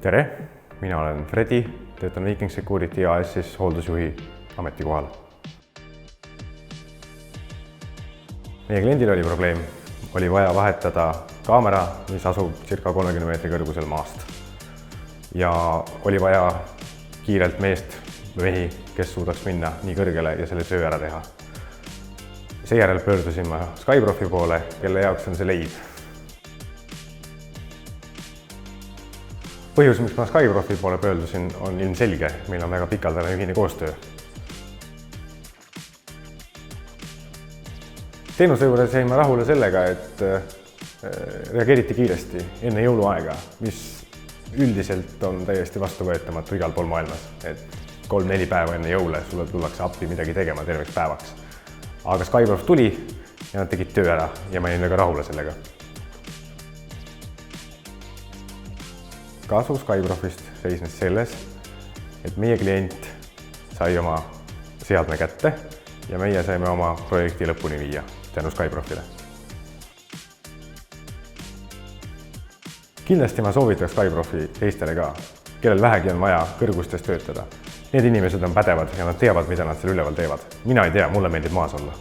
Tere, mina olen Fredi, töötan Viking Security AS-is hooldusjuhi ametikohal. Meie kliendil oli probleem, oli vaja vahetada kaamera, mis asub circa 30 meetri kõrgusel maast. Ja oli vaja kiirelt mehi, kes suudaks minna nii kõrgele ja selle töö ära teha. Seejärel pöördusin ma Skyprofi poole, kelle jaoks on see leib. Põhjus, miks ma Skyprofi poole pöördusin, on ilmselge. Meil on väga pikaldane ühine koostöö. Teenuse juures jäin ma rahule sellega, et reageeriti kiiresti enne jõuluaega, mis üldiselt on täiesti vastuvõetamatu igal pool maailmas. Et 3-4 päeva enne jõule sulle tullakse appi midagi tegema terveks päevaks. Aga Skyprof tuli ja nad tegid töö ära ja ma jäin väga rahule sellega. Kasu Skyprofist seisnes selles, et meie klient sai oma seadme kätte ja meie saime oma projekti lõpuni viia tänu Skyprofile. Kindlasti ma soovitaks Skyprofi teistele ka, kellel vähegi on vaja kõrgustes töötada. Need inimesed on pädevad ja nad teavad, mida nad seal üleval teevad. Mina ei tea, mulle meeldib maas olla.